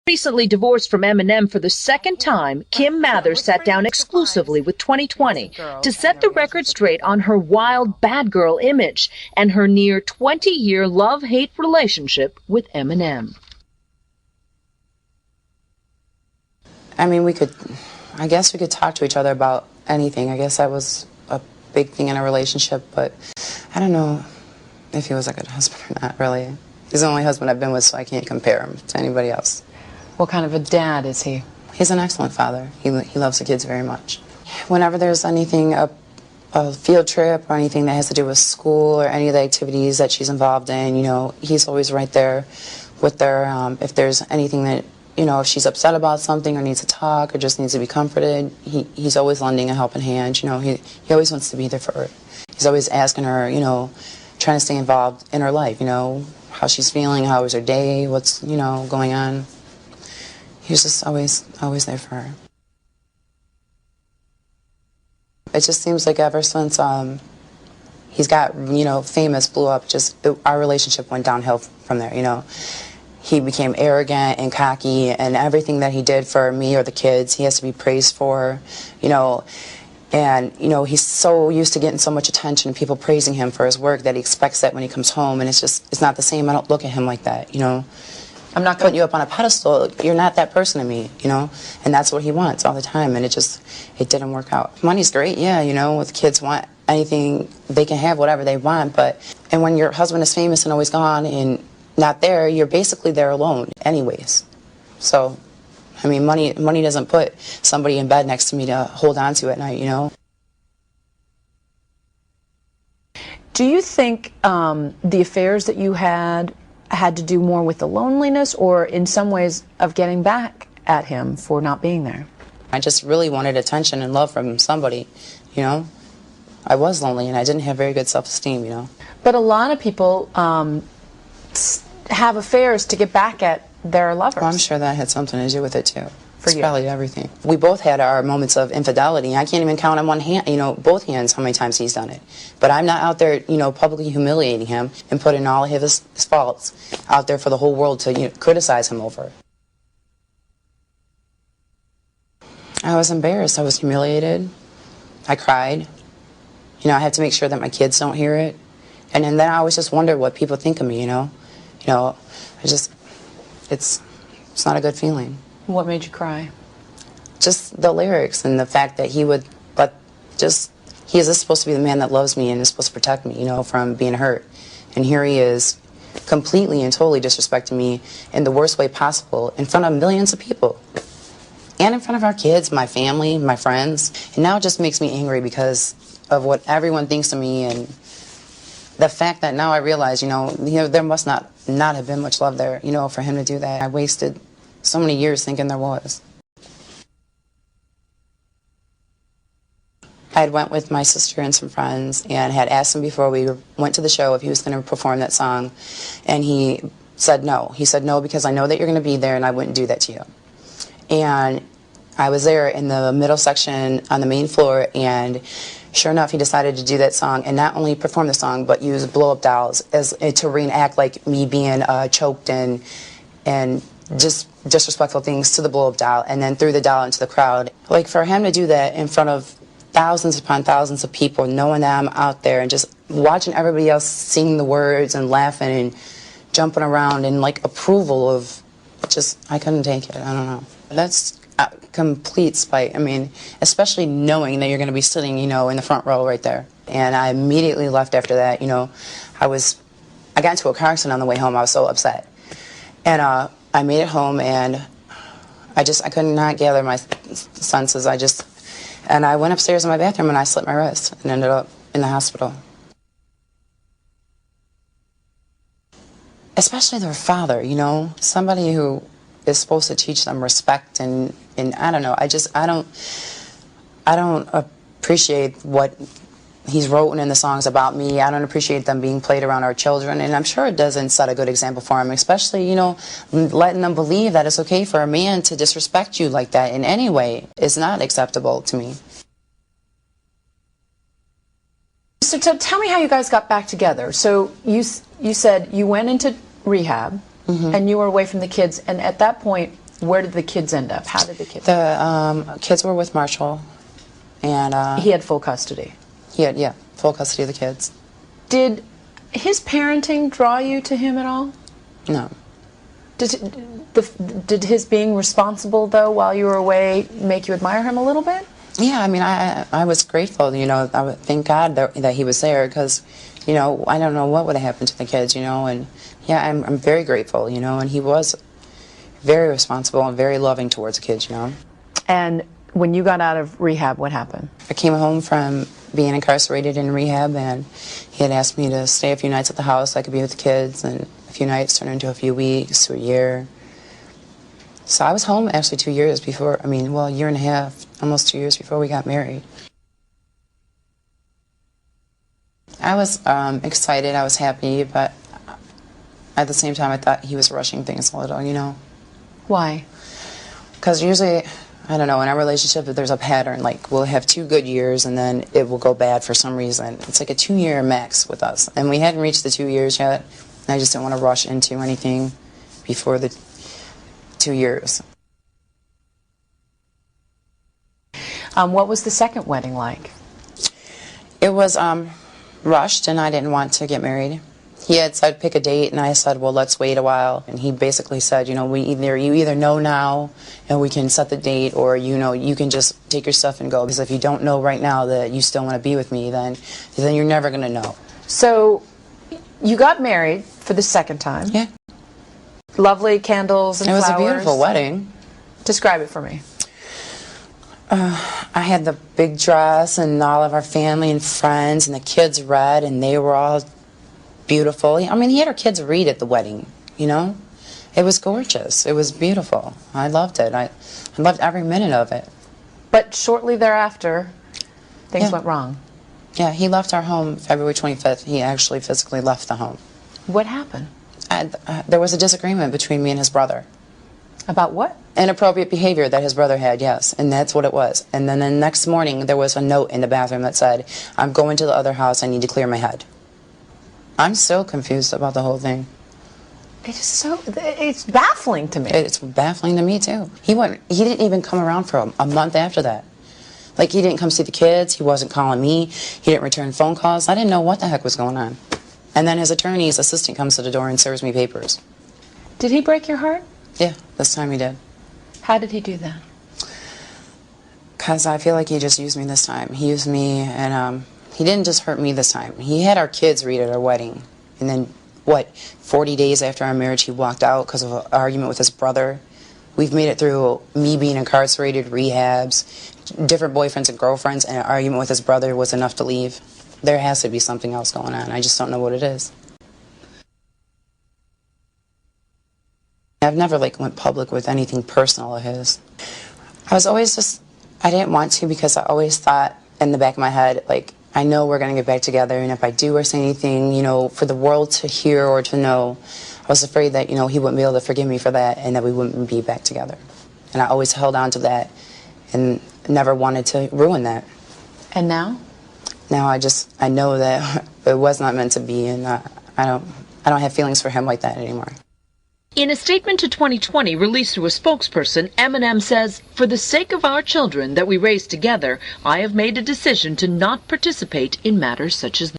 Recently divorced from Eminem for the second time, Kim Мэтерс sat down exclusively with 2020 to set the record straight on her wild bad girl image and her near 20-year love-hate relationship with Eminem. I mean, I guess we could talk to each other about anything. I guess that was a big thing in a relationship, but I don't know if he was a good husband or not, really. He's the only husband I've been with, so I can't compare him to anybody else. What kind of a dad is he? He's an excellent father. He loves the kids very much. Whenever there's anything, a field trip or anything that has to do with school or any of the activities that she's involved in, you know, he's always right there with her. If there's anything that, you know, if she's upset about something or needs to talk or just needs to be comforted, he's always lending a helping hand. You know, he always wants to be there for her. He's always asking her, you know, trying to stay involved in her life, you know, how she's feeling, how was her day, what's, you know, going on. He's just always there for her. It just seems like ever since he's got, you know, famous, blew up, our relationship went downhill from there, you know. He became arrogant and cocky, and everything that he did for me or the kids, he has to be praised for, you know. And, you know, he's so used to getting so much attention and people praising him for his work that he expects that when he comes home, and it's not the same. I don't look at him like that, you know. I'm not putting you up on a pedestal. You're not that person to me, you know. And that's what he wants all the time, and it didn't work out. Money's great, yeah, you know, if kids want anything, they can have whatever they want, and when your husband is famous and always gone and not there, you're basically there alone anyways. So, I mean, money doesn't put somebody in bed next to me to hold on to at night, you know. Do you think the affairs that you had to do more with the loneliness or in some ways of getting back at him for not being there? I just really wanted attention and love from somebody, you know. I was lonely and I didn't have very good self-esteem, you know. But a lot of people have affairs to get back at their lovers. Well, I'm sure that had something to do with it too. For it's you. Probably everything. We both had our moments of infidelity. I can't even count on one hand, you know, both hands how many times he's done it. But I'm not out there, you know, publicly humiliating him and putting all of his faults out there for the whole world to, you know, criticize him over. I was embarrassed. I was humiliated. I cried. You know, I had to make sure that my kids don't hear it. And then I always just wondered what people think of me, you know. You know, it's not a good feeling. What made you cry? Just the lyrics and the fact that he is supposed to be the man that loves me and is supposed to protect me, you know, from being hurt. And here he is completely and totally disrespecting me in the worst way possible in front of millions of people. And in front of our kids, my family, my friends. And now it just makes me angry because of what everyone thinks of me and the fact that now I realize, you know, there must not have been much love there, you know, for him to do that. I wasted so many years thinking there was. I had went with my sister and some friends and had asked him before we went to the show if he was going to perform that song, and he said no. He said no because I know that you're going to be there and I wouldn't do that to you. And I was there in the middle section on the main floor, and sure enough, he decided to do that song and not only perform the song but use blow-up dolls to reenact like me being choked and just disrespectful things to the blow-up doll, and then threw the doll into the crowd. Like, for him to do that in front of thousands upon thousands of people, knowing that I'm out there and just watching everybody else sing the words and laughing and jumping around in like approval of I couldn't take it. I don't know. That's complete spite. I mean, especially knowing that you're going to be sitting, you know, in the front row right there. And I immediately left after that. You know, I got into a car accident on the way home. I was so upset. And I made it home, and I could not gather my senses. And I went upstairs in my bathroom and I slit my wrist and ended up in the hospital. Especially their father, you know, somebody who is supposed to teach them respect and I don't know. I don't appreciate what he's written in the songs about me. I don't appreciate them being played around our children, and I'm sure it doesn't set a good example for him, especially, you know, letting them believe that it's okay for a man to disrespect you like that in any way is not acceptable to me. So tell me how you guys got back together. So you said you went into rehab, and you were away from the kids, and at that point Where did the kids end up? How did the kids? The kids were with Marshall, and he had full custody. He had full custody of the kids. Did his parenting draw you to him at all? No. Did his being responsible, though, while you were away, make you admire him a little bit? Yeah, I mean, I was grateful, you know, I would thank God that he was there, because, you know, I don't know what would have happened to the kids, you know, and yeah, I'm very grateful, you know, and he was very responsible and very loving towards the kids, you know. And when you got out of rehab, what happened? I came home from being incarcerated in rehab, and he had asked me to stay a few nights at the house so I could be with the kids, and a few nights turned into a few weeks to a year. So I was home actually 2 years before, a year and a half, almost 2 years before we got married. I was excited, I was happy, but at the same time I thought he was rushing things a little, you know. Why? Because usually, I don't know, in our relationship, if there's a pattern, like we'll have 2 good years and then it will go bad for some reason. It's like a 2-year max with us. And we hadn't reached the 2 years yet. And I just didn't want to rush into anything before the 2 years. What was the second wedding like? It was rushed, and I didn't want to get married. He had said pick a date, and I said, well, let's wait a while. And he basically said, you know, you either know now and we can set the date, or you know, you can just take your stuff and go. Because if you don't know right now that you still want to be with me, then you're never going to know. So you got married for the second time. Yeah. Lovely candles and flowers. It was a beautiful wedding. Describe it for me. I had the big dress, and all of our family and friends, and the kids read, and they were all beautiful. I mean, he had our kids read at the wedding, you know? It was gorgeous. It was beautiful. I loved it. I loved every minute of it. But shortly thereafter, things went wrong. Yeah, he left our home February 25th. He actually physically left the home. What happened? There was a disagreement between me and his brother. About what? Inappropriate behavior that his brother had, yes, and that's what it was. And then the next morning, there was a note in the bathroom that said, I'm going to the other house, I need to clear my head. I'm still confused about the whole thing. It's baffling to me. It's baffling to me, too. He didn't even come around for a month after that. Like, he didn't come see the kids, he wasn't calling me, he didn't return phone calls. I didn't know what the heck was going on. And then his attorney's assistant comes to the door and serves me papers. Did he break your heart? Yeah, this time he did. How did he do that? Because I feel like he just used me this time. He used me, and he didn't just hurt me this time. He had our kids read at our wedding. And then, 40 days after our marriage, he walked out because of an argument with his brother. We've made it through me being incarcerated, rehabs, different boyfriends and girlfriends, and an argument with his brother was enough to leave. There has to be something else going on. I just don't know what it is. I've never went public with anything personal of his. I was always I didn't want to, because I always thought in the back of my head, I know we're going to get back together, and if I do or say anything, you know, for the world to hear or to know, I was afraid that, you know, he wouldn't be able to forgive me for that, and that we wouldn't be back together. And I always held on to that and never wanted to ruin that. And now? Now I know that it was not meant to be, and I don't have feelings for him like that anymore. In a statement to 2020 released through a spokesperson, Eminem says, "For the sake of our children that we raised together, I have made a decision to not participate in matters such as this."